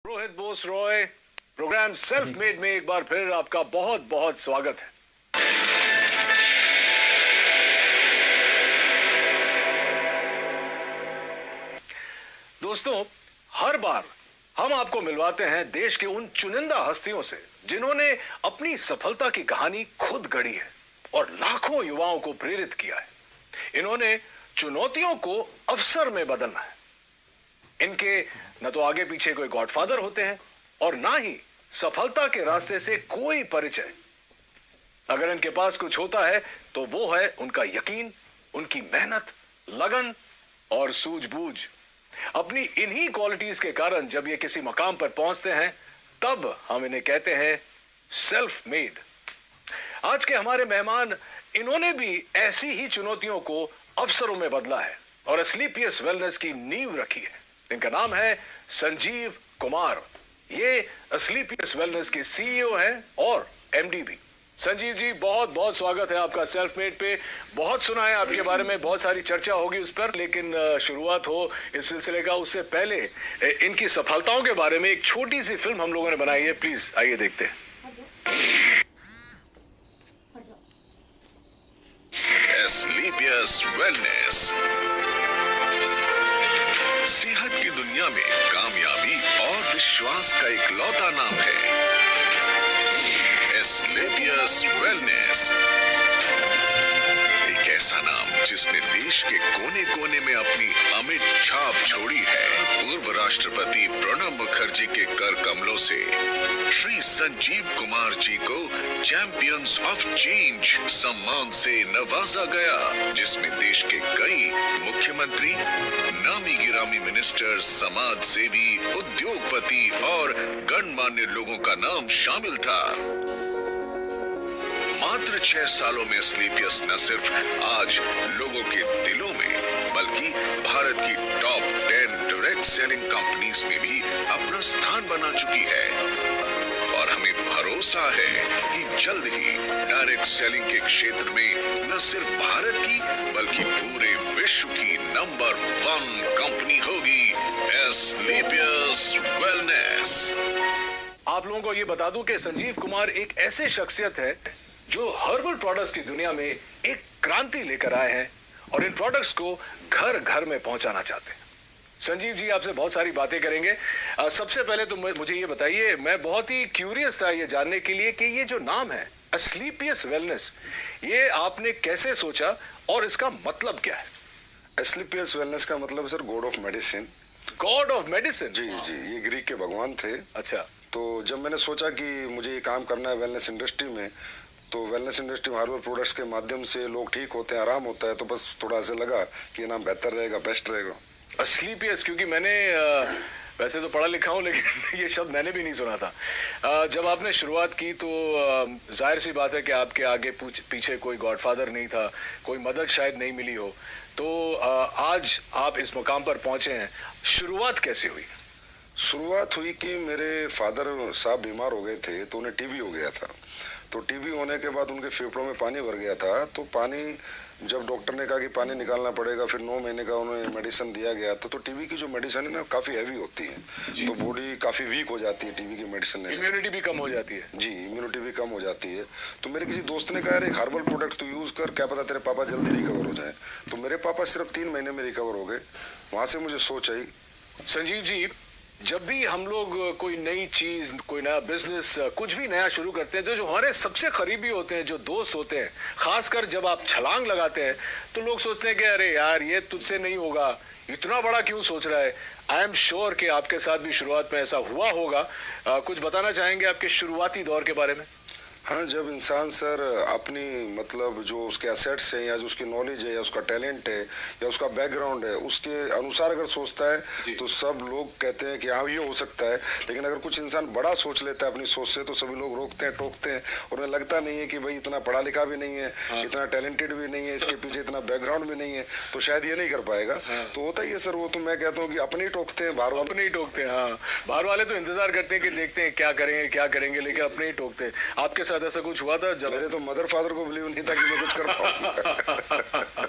Rohit Bose Roy program self made में एक बार फिर आपका बहुत बहुत स्वागत है। दोस्तों, हर बार हम आपको मिलवाते हैं देश के उन चुनिंदा हस्तियों से जिन्होंने अपनी सफलता की कहानी खुद गढ़ी है और लाखों युवाओं को प्रेरित किया है। इन्होंने चुनौतियों को अवसर में बदलना है। इनके न तो आगे पीछे कोई गॉडफादर होते हैं और ना ही सफलता के रास्ते से कोई परिचय। अगर इनके पास कुछ होता है तो वो है उनका यकीन, उनकी मेहनत, लगन और सूझबूझ। अपनी इन्हीं क्वालिटीज के कारण जब ये किसी मकाम पर पहुंचते हैं तब हम इन्हें कहते हैं सेल्फ मेड। आज के हमारे मेहमान, इन्होंने भी ऐसी ही चुनौतियों को अवसरों में बदला है और एस्क्लेपियस वेलनेस की नींव रखी है। इनका नाम है संजीव कुमार। ये एस्क्लेपियस वेलनेस के सीईओ हैं और एमडी भी। संजीव जी, बहुत बहुत स्वागत है आपका सेल्फ मेड पे। बहुत सुना है आपके बारे में, बहुत सारी चर्चा होगी उस पर, लेकिन शुरुआत हो इस सिलसिले का उससे पहले इनकी सफलताओं के बारे में एक छोटी सी फिल्म हम लोगों ने बनाई है। प्लीज आइए देखते हैं। एस्क्लेपियस वेलनेस सेहत की दुनिया में कामयाबी और विश्वास का इकलौता नाम है। एस्क्लेपियस वेलनेस, एक ऐसा नाम जिसने देश के कोने कोने में अपनी अमिट छाप छोड़ी है। पूर्व राष्ट्रपति प्रणब मुखर्जी के कर कमलों से श्री संजीव कुमार जी को चैंपियंस ऑफ चेंज सम्मान से नवाजा गया, जिसमें देश के कई मुख्यमंत्री, नामी गिरामी मिनिस्टर, समाज सेवी, उद्योगपति और गणमान्य लोगों का नाम शामिल था। मात्र 6 सालों में एस्क्लेपियस न सिर्फ आज लोगों के दिलों में बल्कि भारत की टॉप 10 डायरेक्ट सेलिंग कंपनीज में भी अपना स्थान बना चुकी है और हमें भरोसा है कि जल्द ही डायरेक्ट सेलिंग के क्षेत्र में न सिर्फ भारत की बल्कि पूरे विश्व की नंबर 1 कंपनी होगी एस्क्लेपियस वेलनेस। आप लोगों को ये बता दूं कि संजीव कुमार एक ऐसे शख्सियत है जो हर्बल प्रोडक्ट्स की दुनिया में एक क्रांति लेकर आए हैं और इन प्रोडक्ट्स को घर घर में पहुंचाना चाहते हैं। संजीव जी, आपसे बहुत सारी बातें करेंगे। सबसे पहले तो मुझे ये बताइए, मैं बहुत ही क्यूरियस था ये जानने के लिए कि ये जो नाम है एस्क्लेपियस वेलनेस, ये आपने कैसे सोचा और इसका मतलब क्या है? एस्क्लेपियस वेलनेस का मतलब है sir God of medicine. God of medicine? जी जी, ये ग्रीक के भगवान थे। अच्छा। तो जब मैंने सोचा कि मुझे ये काम करना है वेलनेस इंडस्ट्री में, तो वेलनेस इंडस्ट्री में हर्बल प्रोडक्ट्स के माध्यम से लोग ठीक होते हैं, आराम होता है, तो बस थोड़ा ऐसे लगा कि ये नाम बेहतर रहेगा, बेस्ट रहेगा एस्क्लेपियस। क्योंकि मैंने वैसे तो पढ़ा लिखा हूँ लेकिन ये शब्द मैंने भी नहीं सुना था। जब आपने शुरुआत की तो जाहिर सी बात है कि आपके आगे पीछे कोई गॉडफादर नहीं था, कोई मदद शायद नहीं मिली हो, तो आज आप इस मुकाम पर पहुंचे हैं। शुरुआत कैसे हुई? शुरुआत हुई कि मेरे फादर साहब बीमार हो गए थे, तो उन्हें टीबी हो गया था। तो टीबी होने के बाद उनके फेफड़ों में पानी भर गया था। तो पानी, जब डॉक्टर ने कहा कि पानी निकालना पड़ेगा, फिर 9 महीने का उन्हें मेडिसिन दिया गया था। तो टीबी की जो मेडिसिन है ना, काफ़ी हैवी होती है, तो बॉडी काफ़ी वीक हो जाती है टीबी की मेडिसिन लेने से। इम्यूनिटी भी कम हो जाती है। जी, इम्यूनिटी भी कम हो जाती है। तो मेरे किसी दोस्त ने कहा, यार एक हर्बल प्रोडक्ट तो यूज़ कर, क्या पता तेरे पापा जल्दी रिकवर हो जाए। तो मेरे पापा सिर्फ 3 महीने में रिकवर हो गए। वहाँ से मुझे सोच आई। संजीव जी, जब भी हम लोग कोई नई चीज, कोई नया बिजनेस, कुछ भी नया शुरू करते हैं, तो जो हमारे सबसे करीबी होते हैं, जो दोस्त होते हैं, खासकर जब आप छलांग लगाते हैं तो लोग सोचते हैं कि अरे यार ये तुझसे नहीं होगा, इतना बड़ा क्यों सोच रहा है। आई एम श्योर कि आपके साथ भी शुरुआत में ऐसा हुआ होगा। कुछ बताना चाहेंगे आपके शुरुआती दौर के बारे में? हाँ, जब इंसान सर अपनी मतलब जो उसके एसेट्स हैं या जो उसकी नॉलेज है या उसका टैलेंट है या उसका बैकग्राउंड है, उसके अनुसार अगर सोचता है तो सब लोग कहते हैं कि हाँ ये हो सकता है। लेकिन अगर कुछ इंसान बड़ा सोच लेता है अपनी सोच से, तो सभी लोग रोकते हैं, टोकते हैं और उन्हें लगता नहीं है कि भाई इतना पढ़ा लिखा भी नहीं है, इतना टैलेंटेड भी नहीं है, इसके पीछे इतना बैकग्राउंड भी नहीं है, तो शायद ये नहीं कर पाएगा। तो होता ही है सर वो। तो मैं कहता हूँ कि अपने ही टोकते हैं, बाहर वाले अपने ही टोकते हैं। हाँ, बाहर वाले तो इंतजार करते हैं कि देखते हैं क्या करेंगे, लेकिन अपने ही टोकते हैं। आपके साथ ऐसा कुछ हुआ था? जब मेरे तो मदर फादर को बिलीव नहीं था कि मैं कुछ कर पाऊंगा।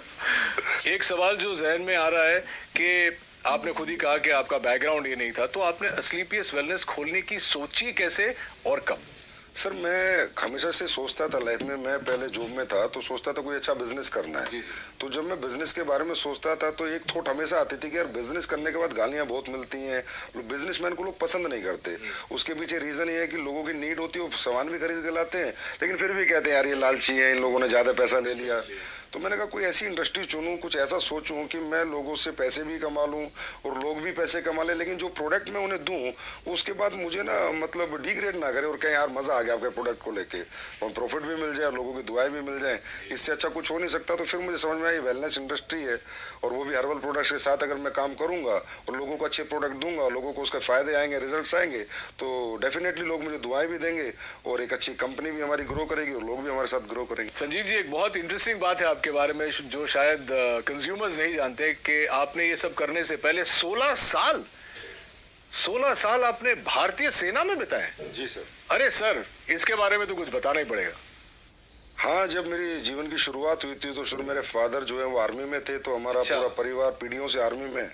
एक सवाल जो जहन में आ रहा है कि आपने खुद ही कहा कि आपका बैकग्राउंड ये नहीं था, तो आपने अस्लीपियस वेलनेस खोलने की सोची कैसे और कब? सर मैं हमेशा से सोचता था लाइफ में, मैं पहले जॉब में था तो सोचता था कोई अच्छा बिजनेस करना है। तो जब मैं बिजनेस के बारे में सोचता था तो एक थॉट हमेशा आती थी कि यार बिजनेस करने के बाद गालियां बहुत मिलती हैं, बिजनेसमैन को लोग पसंद नहीं करते। उसके पीछे रीजन ये है कि लोगों की नीड होती है, वो सामान भी खरीद के लाते हैं लेकिन फिर भी कहते हैं यार ये लालची है, इन लोगों ने ज्यादा पैसा ले लिया। तो मैंने कहा कोई ऐसी इंडस्ट्री चुनूं, कुछ ऐसा सोचूं कि मैं लोगों से पैसे भी कमा लूं और लोग भी पैसे कमा लें, लेकिन जो प्रोडक्ट मैं उन्हें दूं उसके बाद मुझे ना मतलब डिग्रेड ना करे और कहें यार मजा आ गया आपके प्रोडक्ट को लेके, और प्रॉफिट भी मिल जाए और लोगों की दुआएं भी मिल जाए, इससे अच्छा कुछ हो नहीं सकता। तो फिर मुझे समझ में आई वेलनेस इंडस्ट्री है और वो भी हर्बल प्रोडक्ट्स के साथ अगर मैं काम करूंगा और लोगों को अच्छे प्रोडक्ट दूंगा, लोगों को उसके फायदे आएंगे, रिजल्ट्स आएंगे, तो डेफिनेटली लोग मुझे दुआएं भी देंगे और एक अच्छी कंपनी भी हमारी ग्रो करेगी और लोग भी हमारे साथ ग्रो करेंगे। संजीव जी, एक बहुत इंटरेस्टिंग बात है आपके बारे में जो शायद कंज्यूमर्स नहीं जानते कि आपने ये सब करने से पहले 16 साल आपने भारतीय सेना में बिताए। जी सर। अरे सर, इसके बारे में तो कुछ बताना ही पड़ेगा। हाँ, जब मेरी जीवन की शुरुआत हुई थी तो शुरू मेरे फादर जो है वो आर्मी में थे, तो हमारा पूरा परिवार पीढ़ियों से आर्मी में,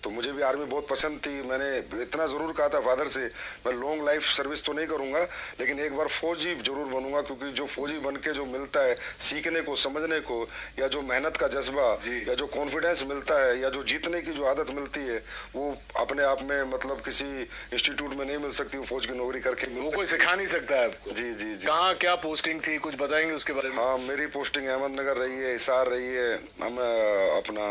तो मुझे भी आर्मी बहुत पसंद थी। मैंने इतना ज़रूर कहा था फादर से मैं लॉन्ग लाइफ सर्विस तो नहीं करूंगा लेकिन एक बार फौजी जरूर बनूंगा, क्योंकि जो फौजी बन के जो मिलता है सीखने को, समझने को, या जो मेहनत का जज्बा या जो कॉन्फिडेंस मिलता है या जो जीतने की जो आदत मिलती है वो अपने आप में मतलब किसी इंस्टीट्यूट में नहीं मिल सकती, वो फौज की नौकरी करके वो कोई सिखा नहीं सकता है आपको। जी जी जी। कहाँ क्या पोस्टिंग थी, कुछ बताएंगे उसके बारे में? हाँ, मेरी पोस्टिंग अहमदनगर रही है, हिसार रही है, हम अपना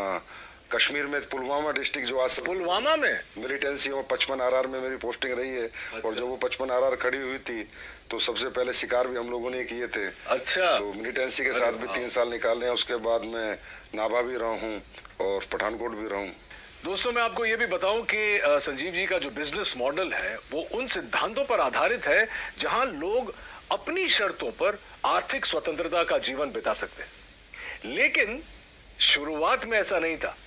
कश्मीर में पुलवामा डिस्ट्रिक्ट जो आज पुलवामा में मिलिटेंसी में 55 RR में मेरी पोस्टिंग रही है। अच्छा। और जब वो 55 RR खड़ी हुई थी तो सबसे पहले शिकार भी हम लोगों ने किए थे। अच्छा। तो मिलिटेंसी के साथ भी 3 साल निकाले हैं। उसके बाद मैं नाभा भी रहा हूँ और पठानकोट भी रहा हूँ। दोस्तों, मैं आपको ये भी बताऊं कि संजीव जी का जो बिजनेस मॉडल है वो उन सिद्धांतों पर आधारित है जहां लोग अपनी शर्तों पर आर्थिक स्वतंत्रता का जीवन बिता सकते हैं। लेकिन शुरुआत में ऐसा नहीं था।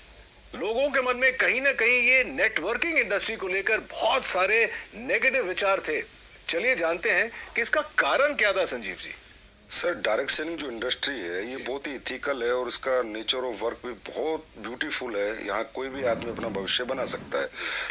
लोगों के मन में कहीं ना कहीं ये नेटवर्किंग इंडस्ट्री को लेकर बहुत सारे नेगेटिव विचार थे। चलिए जानते हैं कि इसका कारण क्या था Sanjeev ji. Sir, direct selling जो इंडस्ट्री है ये बहुत ही इथिकल है और इसका नेचर ऑफ वर्क भी बहुत ब्यूटीफुल है। यहाँ कोई भी आदमी अपना भविष्य बना सकता है,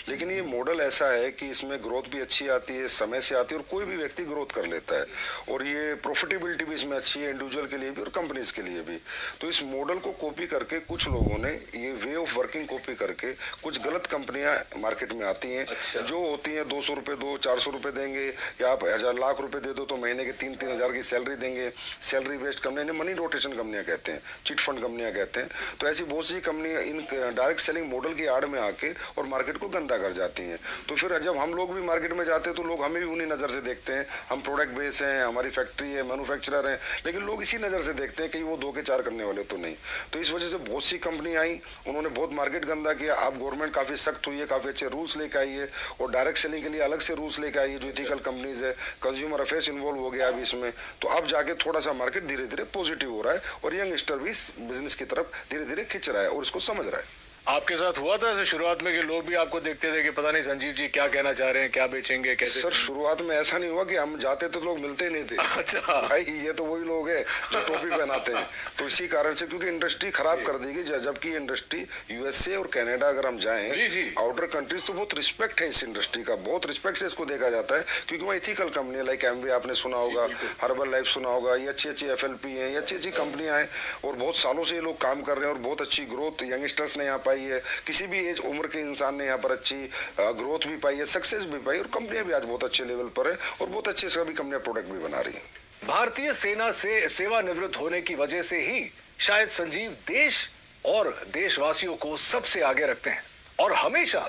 लेकिन ये मॉडल ऐसा है कि इसमें ग्रोथ भी अच्छी आती है, समय से आती है और कोई भी व्यक्ति ग्रोथ कर लेता है और ये प्रॉफिटेबिलिटी भी इसमें अच्छी है, इंडिविजुअल के लिए भी और कंपनीज के लिए भी। तो इस मॉडल को कॉपी करके कुछ लोगों ने ये वे ऑफ वर्किंग कॉपी करके कुछ गलत कंपनियां मार्केट में आती हैं। अच्छा। जो होती हैं 200 रुपये दो, 400 रुपये देंगे या आप 1000 लाख रुपए दे दो तो महीने के 3-3 हज़ार की सैलरी देंगे। Salary based company, money rotation कंपनियां कहते हैं, चिट फंड कंपनियां कहते हैं। तो ऐसी बहुत सी कंपनियां इन डायरेक्ट सेलिंग मॉडल की आड़ में आके और मार्केट को गंदा कर जाती हैं। तो फिर जब हम लोग भी मार्केट में जाते हैं तो लोग हमें भी उन्हीं नज़र से देखते हैं। हम प्रोडक्ट बेस हैं, हमारी फैक्ट्री है, मैन्युफैक्चरर हैं, लेकिन लोग इसी नज़र से देखते हैं कि वो 2 के 4 करने वाले तो नहीं। तो इस वजह से बहुत सी कंपनी आई, उन्होंने बहुत मार्केट गंदा किया। अब गवर्नमेंट काफ़ी सख्त हुई है, काफ़ी अच्छे रूल्स लेकर आई है और डायरेक्ट सेलिंग के लिए अलग से रूल्स लेकर आई है। जो इथिकल कंपनीज है, कंज्यूमर अफेयर्स इन्वॉल्व हो गया अभी इसमें, तो अब जाके थोड़ा सा मार्केट धीरे धीरे पॉजिटिव हो रहा है और यंगस्टर भी इस बिजनेस की तरफ धीरे धीरे खिंच रहा है और इसको समझ रहा है। आपके साथ हुआ था ऐसे शुरुआत में कि लोग भी आपको देखते थे कि पता नहीं संजीव जी क्या कहना चाह रहे हैं, क्या बेचेंगे, कैसे? सर, शुरुआत में ऐसा नहीं हुआ कि हम जाते थे तो लोग मिलते ही नहीं थे। अच्छा। भाई ये तो वही लोग हैं जो टोपी पहनाते हैं। तो इसी कारण से, क्योंकि इंडस्ट्री खराब कर देगी, जबकि इंडस्ट्री USA और कनाडा अगर हम जाएं आउटर कंट्रीज तो बहुत रिस्पेक्ट है इस इंडस्ट्री का, बहुत रिस्पेक्ट से इसको देखा जाता है क्योंकि वहाँ इथिकल कंपनी है। लाइक एमवे आपने सुना होगा, हर्बल लाइफ सुना होगा, ये अच्छी अच्छी FLP हैं, ये अच्छी अच्छी कंपनियां हैं और बहुत सालों से ये लोग काम कर रहे हैं और बहुत अच्छी ग्रोथ यंगस्टर्स ने यहाँ पाई है। किसी भी एज उम्र के इंसान ने यहाँ पर अच्छी ग्रोथ भी पाई है, सक्सेस भी पाई और कंपनियां भी आज बहुत अच्छे लेवल पर है और बहुत अच्छे सभी कंपनियां प्रोडक्ट भी बना रही हैं। भारतीय सेना से सेवानिवृत्त होने की वजह से ही शायद संजीव देश और देशवासियों को सबसे आगे रखते हैं और हमेशा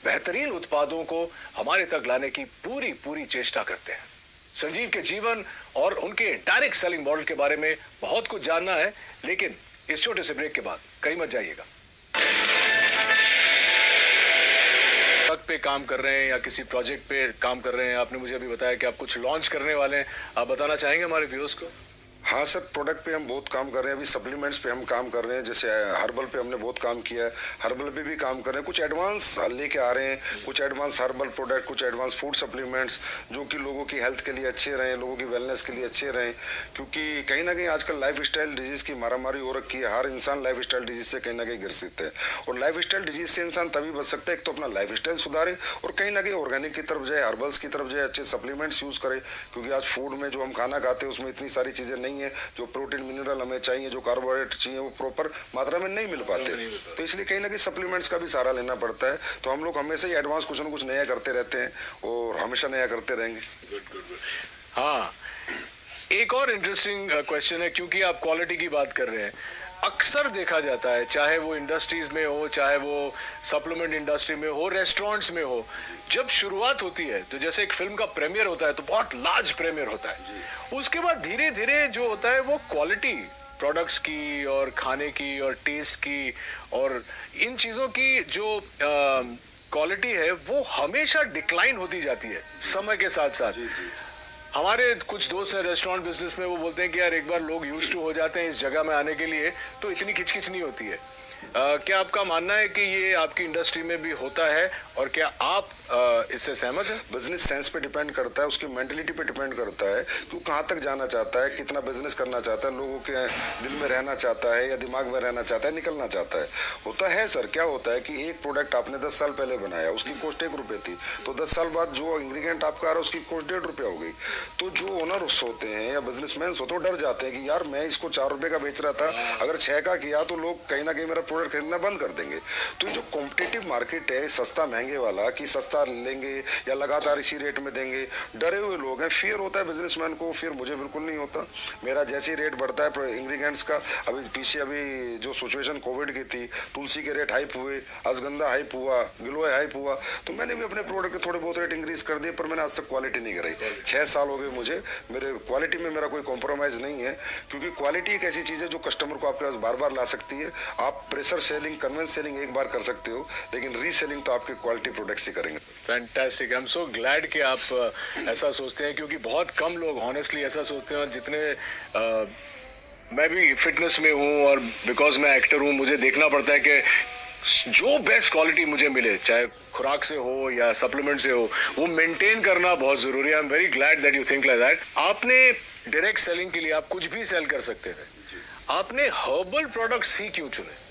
बेहतरीन उत्पादों को हमारे तक लाने की पूरी चेष्टा करते हैं। संजीव के जीवन और उनके डायरेक्ट सेलिंग मॉडल के बारे में बहुत कुछ जानना है, लेकिन इस छोटे से ब्रेक के बाद कहीं मत जाइएगा। पे काम कर रहे हैं या किसी प्रोजेक्ट पे काम कर रहे हैं, आपने मुझे अभी बताया कि आप कुछ लॉन्च करने वाले हैं, आप बताना चाहेंगे हमारे व्यूअर्स को? हाँ सर, प्रोडक्ट पे हम बहुत काम कर रहे हैं। अभी सप्लीमेंट्स पे हम काम कर रहे हैं, जैसे हर्बल पे हमने बहुत काम किया है, हर्बल पे भी काम कर रहे हैं। कुछ एडवांस लेके आ रहे हैं, कुछ एडवांस हर्बल प्रोडक्ट, कुछ एडवांस फूड सप्लीमेंट्स जो कि लोगों की हेल्थ के लिए अच्छे रहें, लोगों की वेलनेस के लिए अच्छे रहें। क्योंकि कहीं ना कहीं आजकल लाइफ स्टाइल डिजीज़ की मारामारी हो रखी है। हर इंसान लाइफ स्टाइल डिजीज से कहीं ना कहीं ग्रसित है, और लाइफ स्टाइल डिजीज से इंसान तभी बच सकता है, एक तो अपना लाइफ स्टाइल सुधारे और कहीं ना कहीं ऑर्गेनिक की तरफ जाए, हर्बल्स की तरफ जाए, अच्छे सप्लीमेंट्स यूज़ करे। क्योंकि आज फूड में जो हम खाना खाते हैं उसमें इतनी सारी चीज़ें नहीं है, जो प्रोटीन मिनरल हमें चाहिए, जो कार्बोहाइड्रेट चाहिए, वो प्रॉपर मात्रा में नहीं मिल पाते। तो इसलिए कहीं ना कहीं सप्लीमेंट्स का भी सहारा लेना पड़ता है। तो हम लोग हमेशा ही एडवांस कुछ ना कुछ नया करते रहते हैं और हमेशा नया करते रहेंगे। हाँ, एक और इंटरेस्टिंग क्वेश्चन है, क्योंकि आप क्वालिटी की बात कर रहे हैं। अक्सर देखा जाता है, चाहे वो इंडस्ट्रीज में हो, चाहे वो सप्लीमेंट इंडस्ट्री में हो, रेस्टोरेंट्स में हो, जब शुरुआत होती है तो जैसे एक फिल्म का प्रीमियर होता है तो बहुत लार्ज प्रीमियर होता है। उसके बाद धीरे धीरे जो होता है वो क्वालिटी प्रोडक्ट्स की और खाने की और टेस्ट की और इन चीज़ों की जो क्वालिटी है वो हमेशा डिक्लाइन होती जाती है समय के साथ साथ। हमारे कुछ दोस्त हैं रेस्टोरेंट बिजनेस में, वो बोलते हैं कि यार एक बार लोग यूज्ड टू हो जाते हैं इस जगह में आने के लिए तो इतनी खिचखिच नहीं होती है। क्या आपका मानना है कि ये आपकी इंडस्ट्री में भी होता है और क्या आप इससे सहमत हैं? बिजनेस सेंस पे डिपेंड करता है, उसकी मेंटलिटी पे डिपेंड करता है कि वो कहाँ तक जाना चाहता है, कितना बिजनेस करना चाहता है, लोगों के दिल में रहना चाहता है या दिमाग में रहना चाहता है, निकलना चाहता है। होता है सर, क्या होता है कि एक प्रोडक्ट आपने 10 साल पहले बनाया, उसकी कॉस्ट 1 रुपये थी, तो 10 साल बाद जो इंग्रेडिएंट आपका आ रहा है उसकी कॉस्ट 1.5 रुपया हो गई। तो जो ओनर्स होते हैं या बिजनेसमैन होते हैं वो डर जाते हैं कि यार मैं इसको 4 रुपये का बेच रहा था, अगर 6 का किया तो लोग कहीं ना कहीं मेरा प्रोडक्ट खरीदना बंद कर देंगे। तो ये जो कॉम्पिटिटिव मार्केट है सस्ता महंगे वाला, कि सस्ता लेंगे या लगातार इसी रेट में देंगे, डरे हुए लोग हैं। फियर होता है बिजनेसमैन को, फिर मुझे बिल्कुल नहीं होता। मेरा जैसे ही रेट बढ़ता है इंग्रेडिएंट्स का, अभी पीछे अभी जो सिचुएशन कोविड की थी, तुलसी के रेट हाइप हुए, अश्वगंधा हाइप हुआ, गिलोय हाइप हुआ, तो मैंने भी अपने प्रोडक्ट के थोड़े बहुत रेट इंक्रीज कर दिए, पर मैंने आज तक क्वालिटी नहीं कराई। 6 साल हो गए मुझे, मेरे क्वालिटी में मेरा कोई कॉम्प्रोमाइज नहीं है। क्योंकि क्वालिटी एक ऐसी चीज़ है जो कस्टमर को आपके पास बार बार ला सकती है। आप प्रेशर सेलिंग, कन्वेंस सेलिंग एक बार कर सकते हो, लेकिन रीसेलिंग तो आपके क्वालिटी प्रोडक्ट्स ही करेंगे। Fantastic, I am so glad कि आप ऐसा सोचते हैं, क्योंकि बहुत कम लोग ऑनेस्टली ऐसा सोचते हैं। और जितने मैं भी फिटनेस में हूँ और बिकॉज मैं एक्टर हूँ, मुझे देखना पड़ता है कि जो बेस्ट क्वालिटी मुझे मिले, चाहे खुराक से हो या सप्लीमेंट से हो, वो मेंटेन करना बहुत जरूरी है। I am very glad that you think like that. आपने डायरेक्ट सेलिंग के लिए आप कुछ भी सेल कर सकते थे, आपने हर्बल प्रोडक्ट्स ही क्यों चुने?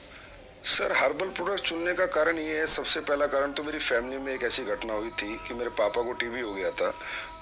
सर, हर्बल प्रोडक्ट चुनने का कारण ये है, सबसे पहला कारण तो मेरी फैमिली में एक ऐसी घटना हुई थी कि मेरे पापा को टीबी हो गया था।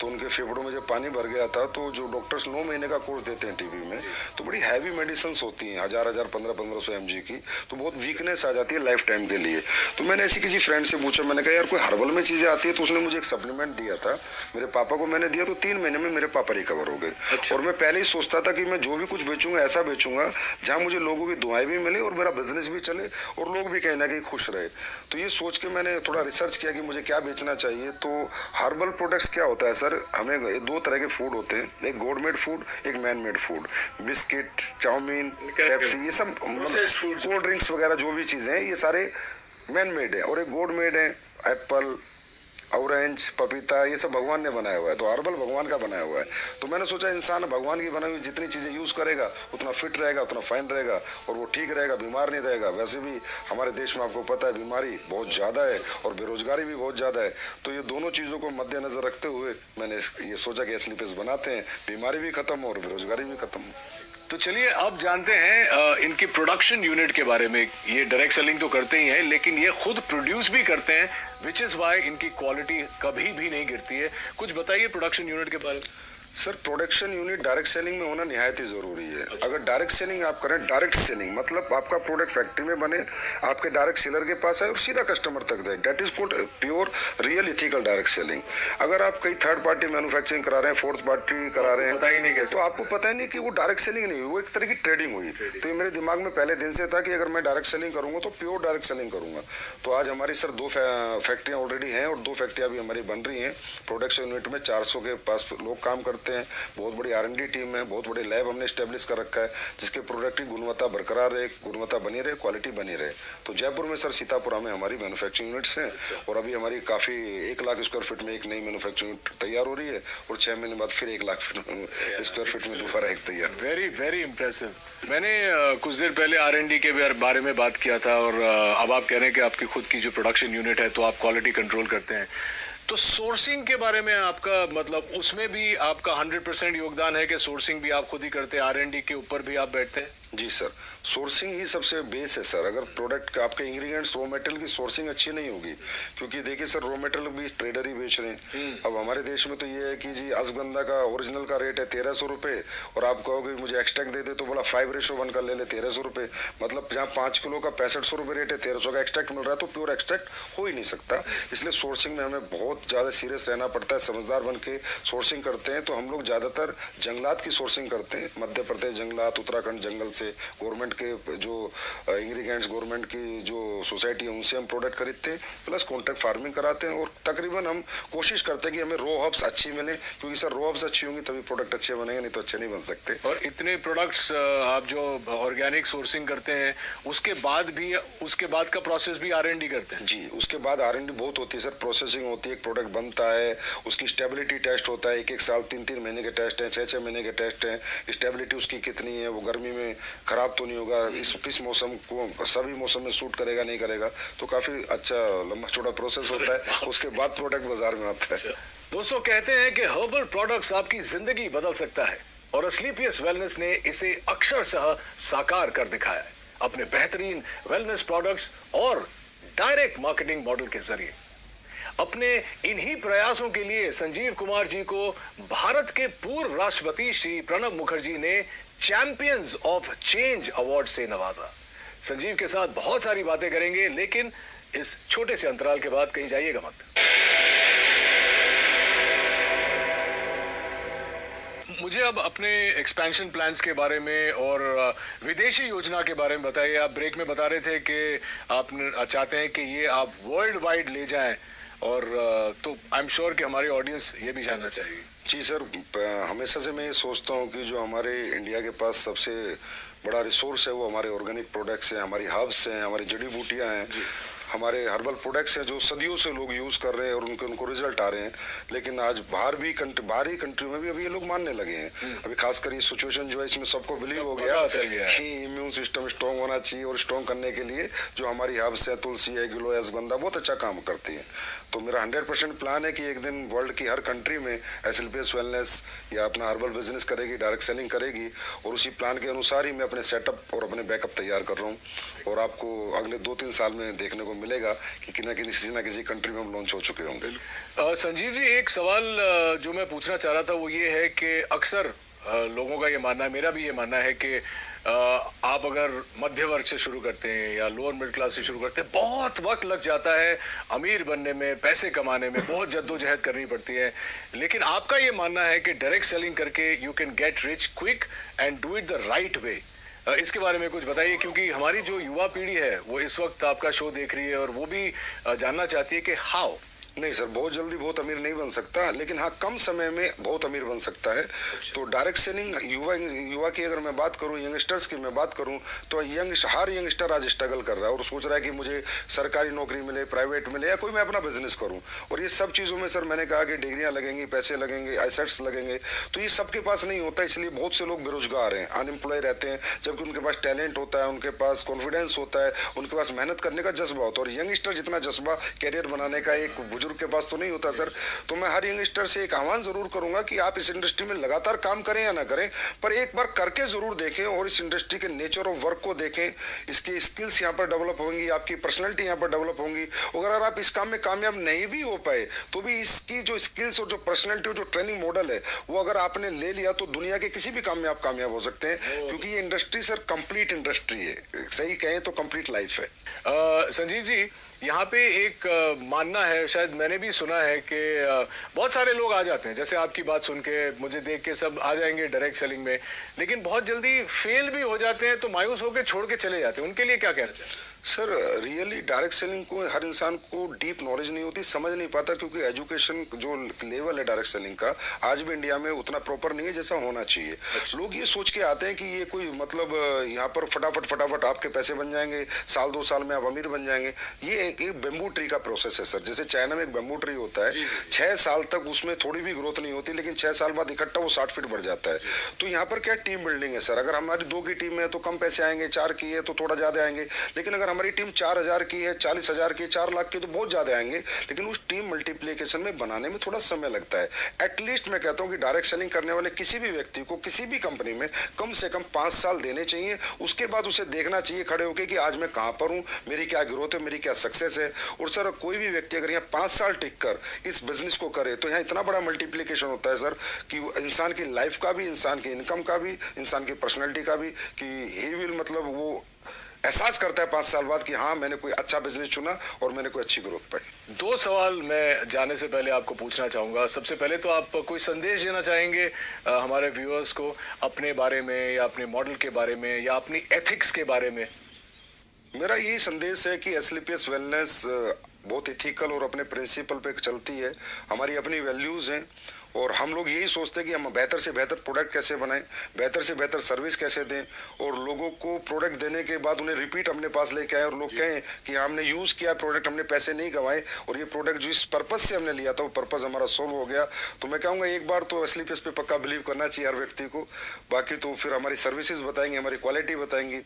तो उनके फेफड़ों में जब पानी भर गया था, तो जो डॉक्टर्स 9 महीने का कोर्स देते हैं टीबी में, तो बड़ी हैवी मेडिसिन होती हैं, 1000 1500 mg की, तो बहुत वीकनेस आ जाती है लाइफ टाइम के लिए। तो मैंने ऐसी किसी फ्रेंड से पूछा, मैंने कहा यार कोई हर्बल में चीज़ें आती है, तो उसने मुझे एक सप्लीमेंट दिया था, मेरे पापा को मैंने दिया, तो 3 महीने में मेरे पापा रिकवर हो गए। और मैं पहले ही सोचता था कि मैं जो भी कुछ बेचूंगा ऐसा बेचूंगा जहाँ मुझे लोगों की दुआएं भी मिले और मेरा बिजनेस भी चले और लोग भी कहीं ना कहीं खुश रहे। तो ये सोच के मैंने थोड़ा रिसर्च किया कि मुझे क्या बेचना चाहिए। तो हर्बल प्रोडक्ट्स क्या होता है सर, हमें 2 तरह के फूड होते हैं, एक गॉड मेड फूड, एक man made food. Biscuit, chowmein, Pepsi, ये सब कोल्ड ड्रिंक्स वगैरह जो भी चीज़ें हैं, ये सारे मैन मेड है। और एक गॉड मेड है, एप्पल, ऑरेंज, पपीता, ये सब भगवान ने बनाया हुआ है। तो हर्बल भगवान का बनाया हुआ है। तो मैंने सोचा इंसान भगवान की बनाई हुई जितनी चीज़ें यूज़ करेगा उतना फिट रहेगा, उतना फाइन रहेगा और वो ठीक रहेगा, बीमार नहीं रहेगा। वैसे भी हमारे देश में आपको पता है बीमारी बहुत ज़्यादा है और बेरोजगारी भी बहुत ज़्यादा है। तो ये दोनों चीज़ों को मद्देनजर रखते हुए मैंने ये सोचा कि एस्लीपिस बनाते हैं, बीमारी भी खत्म हो और बेरोजगारी भी खत्म हो। तो चलिए अब जानते हैं इनकी प्रोडक्शन यूनिट के बारे में। ये डायरेक्ट सेलिंग तो करते ही हैं, लेकिन ये खुद प्रोड्यूस भी करते हैं, विच इज़ वाई इनकी क्वालिटी कभी भी नहीं गिरती है। कुछ बताइए प्रोडक्शन यूनिट के बारे में। Sir, production unit direct selling में होना निहायत ही ज़रूरी है। अगर डायरेक्ट सेलिंग आप करें, डायरेक्ट सेलिंग मतलब आपका प्रोडक्ट फैक्ट्री में बने, आपके डायरेक्ट सेलर के पास आए और सीधा कस्टमर तक जाए, that is called pure real ethical direct selling. अगर आप कहीं थर्ड पार्टी मैन्युफैक्चरिंग करा रहे हैं, फोर्थ पार्टी करा रहे हैं, पता ही नहीं कैसे, तो आपको पता ही नहीं कि वो डायरेक्ट सेलिंग नहीं हुई, वो एक तरह की ट्रेडिंग हुई। तो ये मेरे दिमाग में पहले दिन से था कि अगर मैं डायरेक्ट सेलिंग करूंगा तो प्योर डायरेक्ट सेलिंग करूंगा। तो आज हमारी सर 2 फैक्ट्रियाँ ऑलरेडी हैं और 2 फैक्ट्रियाँ अभी हमारी बन रही हैं। प्रोडक्शन यूनिट में 400 के पास लोग काम करते हैं। करते हैं, बहुत बड़ी R&D टीम है, बहुत बड़े लैब हमने स्टैब्लिश कर रखा है जिसके प्रोडक्ट की गुणवत्ता बरकरार रहे, गुणवत्ता बनी रहे, क्वालिटी बनी रहे। तो जयपुर में सर सीतापुरा में हमारी मैन्युफैक्चरिंग यूनिट्स हैं और अभी हमारी काफ़ी 1 लाख स्क्वायर फीट में एक नई मैन्युफैक्चरिंग यूनिट तैयार हो रही है और 6 महीने बाद फिर 1 लाख स्क्वायर फीट में दोबारा एक तैयार। Very very impressive. मैंने कुछ देर पहले R&D के बारे में बात किया था और अब आप कह रहे हैं कि आपकी खुद की जो प्रोडक्शन यूनिट है तो आप क्वालिटी कंट्रोल करते हैं, तो सोर्सिंग के बारे में आपका मतलब उसमें भी आपका 100% योगदान है कि सोर्सिंग भी आप खुद ही करते हैं, R&D के ऊपर भी आप बैठते हैं? जी सर, सोर्सिंग ही सबसे बेस है सर। अगर प्रोडक्ट का आपके इंग्रेडिएंट्स रॉ मटेरियल की सोर्सिंग अच्छी नहीं होगी, क्योंकि देखिए सर रॉ मटेरियल भी ट्रेडर ही बेच रहे हैं। अब हमारे देश में तो ये है कि जी अश्वगंधा का ओरिजिनल का रेट है 1300 रुपये और आप कहोगे मुझे एक्सट्रैक्ट दे दे तो बोला 5:1 का ले ले 1300 रुपये, मतलब जहाँ 5 किलो का 6500 रुपये रेट है 1300 का एक्सट्रैक्ट मिल रहा है, तो प्योर एक्सट्रैक्ट हो ही नहीं सकता। इसलिए सोर्सिंग में हमें बहुत ज़्यादा सीरियस रहना पड़ता है, समझदार बन के सोर्सिंग करते हैं। तो हम लोग ज़्यादातर जंगलात की सोर्सिंग करते हैं, मध्य प्रदेश जंगलात, उत्तराखंड जंगल से गवर्नमेंट के जो इंग्रेडिएंट्स गवर्नमेंट की जो सोसाइटी है उनसे हम प्रोडक्ट खरीदते हैं, प्लस कॉन्ट्रैक्ट फार्मिंग कराते हैं और तकरीबन हम कोशिश करते हैं कि हमें रॉ हर्ब्स अच्छी मिले, क्योंकि सर रॉ हर्ब्स अच्छी होंगी तभी प्रोडक्ट अच्छे बनेंगे, नहीं तो अच्छे नहीं बन सकते। और इतने प्रोडक्ट्स आप जो ऑर्गेनिक सोर्सिंग करते हैं उसके बाद का प्रोसेस भी R&D करते हैं? जी, उसके बाद R&D बहुत होती है सर, प्रोसेसिंग होती है, एक प्रोडक्ट बनता है, उसकी स्टेबिलिटी टेस्ट होता है, 1 साल 3 महीने के टेस्ट हैं, 6 महीने के टेस्ट हैं, स्टेबिलिटी उसकी कितनी है, वो गर्मी में खराब तो नहीं होगा, किस मौसम को सभी मौसम में सूट करेगा नहीं करेगा, तो काफी अच्छा लंबा चौड़ा प्रोसेस होता है। उसके बाद प्रोडक्ट बाजार में आता है। दोस्तों कहते हैं कि हर्बल प्रोडक्ट्स आपकी जिंदगी बदल सकता है और असलीपियस वेलनेस ने इसे अक्षरशः साकार कर दिखाया है अपने बेहतरीन वेलनेस प्रोडक्ट्स और डायरेक्ट मार्केटिंग मॉडल के जरिए। अपने इन्हीं प्रयासों के लिए संजीव कुमार जी को भारत के पूर्व राष्ट्रपति श्री प्रणब मुखर्जी ने चैंपियंस ऑफ चेंज अवार्ड से नवाजा। संजीव के साथ बहुत सारी बातें करेंगे, लेकिन इस छोटे से अंतराल के बाद कहीं जाइएगा मत। मुझे अब अपने एक्सपेंशन प्लान्स के बारे में और विदेशी योजना के बारे में बताइए। आप ब्रेक में बता रहे थे कि आप चाहते हैं कि ये आप वर्ल्ड वाइड ले जाएं, और तो आई एम श्योर कि हमारी ऑडियंस ये भी जानना चाहिए। जी सर, हमेशा से मैं ये सोचता हूँ कि जो हमारे इंडिया के पास सबसे बड़ा रिसोर्स है वो हमारे ऑर्गेनिक प्रोडक्ट्स हैं, हमारी हर्ब्स हैं, हमारी जड़ी बूटियाँ हैं, हमारे हर्बल प्रोडक्ट्स हैं जो सदियों से लोग यूज़ कर रहे हैं और उनको रिजल्ट आ रहे हैं। लेकिन आज बाहरी कंट्री में भी अभी ये लोग मानने लगे हैं। अभी खासकर ये सिचुएशन जो है इसमें सबको बिलीव हो गया कि इम्यून सिस्टम स्ट्रॉन्ग होना चाहिए और स्ट्रॉन्ग करने के लिए जो हमारी हर्ब्स है, तुलसी है, गिलोय, अश्वगंधा बहुत अच्छा काम करती है। तो मेरा 100% प्लान है कि एक दिन वर्ल्ड की हर कंट्री में एसएलपीएस वेलनेस या अपना हर्बल बिजनेस करेगी, डायरेक्ट सेलिंग करेगी, और उसी प्लान के अनुसार ही मैं अपने सेटअप और अपने बैकअप तैयार कर रहा हूँ। और आपको अगले 2-3 साल में देखने को मिलेगा कि किसी ना किसी कंट्री में हम लॉन्च हो चुके होंगे। संजीव जी, एक सवाल जो मैं पूछना चाह रहा था वो ये है कि अक्सर लोगों का ये मानना है, मेरा भी ये मानना है कि आप अगर मध्य वर्ग से शुरू करते हैं या लोअर मिडिल क्लास से शुरू करते हैं, बहुत वक्त लग जाता है अमीर बनने में, पैसे कमाने में, बहुत जद्दोजहद करनी पड़ती है। लेकिन आपका ये मानना है कि डायरेक्ट सेलिंग करके you can get rich quick and do it the right way. इसके बारे में कुछ बताइए, क्योंकि हमारी जो युवा पीढ़ी है वो इस वक्त आपका शो देख रही है और वो भी जानना चाहती है कि हाउ। नहीं सर, बहुत जल्दी बहुत अमीर नहीं बन सकता, लेकिन हाँ कम समय में बहुत अमीर बन सकता है। तो डायरेक्ट सेलिंग युवा की अगर मैं बात करूँ, यंगस्टर्स की मैं बात करूँ, तो हर यंगस्टर आज स्ट्रगल कर रहा है और सोच रहा है कि मुझे सरकारी नौकरी मिले, प्राइवेट मिले, या कोई मैं अपना बिजनेस करूँ। और ये सब चीज़ों में सर मैंने कहा कि डिग्रियाँ लगेंगी, पैसे लगेंगे, एसेट्स लगेंगे, तो ये सबके पास नहीं होता। इसलिए बहुत से लोग बेरोजगार हैं, अनएम्प्लॉय रहते हैं, जबकि उनके पास टैलेंट होता है, उनके पास कॉन्फिडेंस होता है, उनके पास मेहनत करने का जज्बा होता है। और यंगस्टर जितना जज्बा कैरियर बनाने का एक के पास तो नहीं होता सर। तो मैं हर यंगस्टर से एक आह्वान जरूर करूंगा कि आप इस इंडस्ट्री में लगातार काम करें या ना करें, पर एक बार करके जरूर देखें और इस इंडस्ट्री के नेचर ऑफ वर्क को देखें। इसकी स्किल्स यहाँ पर डेवलप होंगी, आपकी पर्सनैलिटी यहाँ पर डेवलप होंगी। और अगर आप इस काम में कामयाब नहीं भी हो पाए तो भी इसकी जो स्किल्स और जो पर्सनैलिटी और जो ट्रेनिंग मॉडल है वो अगर आपने ले लिया तो दुनिया के किसी भी काम में आप कामयाब हो सकते हैं, क्योंकि ये इंडस्ट्री सर कंप्लीट इंडस्ट्री है, सही कहें तो कंप्लीट लाइफ है। संजीव जी, यहाँ पे एक मानना है, शायद मैंने भी सुना है कि बहुत सारे लोग आ जाते हैं, जैसे आपकी बात सुन के मुझे देख के सब आ जाएंगे डायरेक्ट सेलिंग में, लेकिन बहुत जल्दी फेल भी हो जाते हैं तो मायूस होकर छोड़ के चले जाते हैं। उनके लिए क्या कहना चाहिए? सर रियली डायरेक्ट सेलिंग को हर इंसान को डीप नॉलेज नहीं होती, समझ नहीं पाता, क्योंकि एजुकेशन जो लेवल है डायरेक्ट सेलिंग का आज भी इंडिया में उतना प्रॉपर नहीं है जैसा होना चाहिए। लोग ये सोच के आते हैं कि ये कोई मतलब यहाँ पर फटाफट आपके पैसे बन जाएंगे, साल 2 साल में आप अमीर बन जाएंगे। ये एक बेम्बू ट्री का प्रोसेस है सर। जैसे चाइना में एक बेम्बू ट्री होता है, 6 साल तक उसमें थोड़ी भी ग्रोथ नहीं होती, लेकिन 6 साल बाद इकट्ठा वो 60 फीट बढ़ जाता है। तो यहाँ पर क्या टीम बिल्डिंग है सर। अगर हमारी 2 की टीम है तो कम पैसे आएंगे, 4 की है तो थोड़ा ज्यादा आएंगे, लेकिन अगर हमारी टीम 4000 की है, 40,000 की, 4 लाख की, तो बहुत ज्यादा आएंगे, लेकिन उस टीम मल्टीप्लिकेशन में बनाने में थोड़ा समय लगता है। एटलीस्ट मैं कहता हूं कि डायरेक्ट सेलिंग करने वाले किसी भी व्यक्ति को किसी भी कंपनी में कम से कम 5 साल देने चाहिए। उसके बाद उसे देखना चाहिए खड़े होकर कि आज मैं कहां पर हूं, मेरी क्या ग्रोथ है, मेरी क्या सक्सेस है। और सर कोई भी व्यक्ति अगर यहाँ 5 साल टिक कर इस बिजनेस को करे तो यहाँ इतना बड़ा मल्टीप्लिकेशन होता है सर कि इंसान की लाइफ का भी, इंसान की इनकम का भी, इंसान की पर्सनैलिटी का भी, कि ही विल मतलब वो एहसास करता है 5 साल बाद कि हाँ मैंने कोई अच्छा बिजनेस चुना और मैंने कोई अच्छी ग्रोथ पाई। 2 सवाल मैं जाने से पहले आपको पूछना चाहूंगा। सबसे पहले तो आप कोई संदेश देना चाहेंगे हमारे व्यूअर्स को अपने बारे में, या अपने मॉडल के बारे में, या अपनी एथिक्स के बारे में? मेरा यही संदेश है कि एसलीपीएस वेलनेस बहुत इथिकल और अपने प्रिंसिपल पे चलती है। हमारी अपनी वैल्यूज हैं और हम लोग यही सोचते हैं कि हम बेहतर से बेहतर प्रोडक्ट कैसे बनाएं, बेहतर से बेहतर सर्विस कैसे दें, और लोगों को प्रोडक्ट देने के बाद उन्हें रिपीट अपने पास लेके आए और लोग कहें कि हमने यूज़ किया प्रोडक्ट, हमने पैसे नहीं गंवाए, और ये प्रोडक्ट जो इस पर्पज़ से हमने लिया था वो पर्पज़ हमारा सोल्व हो गया। तो मैं कहूँगा एक बार तो एसलीपीएस पे पक्का बिलीव करना चाहिए हर व्यक्ति को। बाकी तो फिर हमारी सर्विसेज बताएंगे, हमारी क्वालिटी बताएंगी,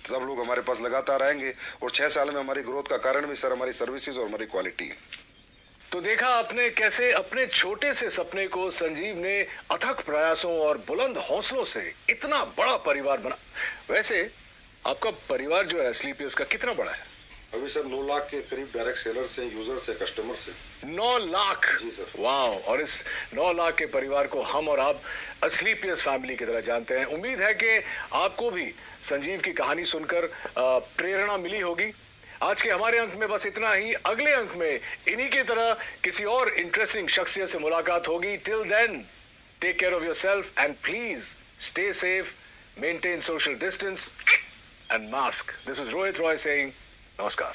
सब लोग हमारे पास लगातार आएंगे। और 6 साल में हमारी ग्रोथ का कारण भी सर हमारी सर्विसेज और हमारी क्वालिटी है। तो देखा आपने कैसे अपने छोटे से सपने को संजीव ने अथक प्रयासों और बुलंद हौसलों से इतना बड़ा परिवार बना। वैसे आपका परिवार जो है एसलीपीएस का कितना बड़ा है? अभी सर 9 लाख के करीब डायरेक्ट सेलर से, यूजर से, कस्टमर से। 9 लाख? जी सर। वाह। और इस 9 लाख के परिवार को हम और आप एसलीपीएस फैमिली की तरह जानते हैं। उम्मीद है कि आपको भी संजीव की कहानी सुनकर प्रेरणा मिली होगी। आज के हमारे अंक में बस इतना ही। अगले अंक में इन्हीं की तरह किसी और इंटरेस्टिंग शख्सियत से मुलाकात होगी। Till then take care of yourself and please stay safe, maintain social distance and mask. This is Rohit Roy saying नमस्कार।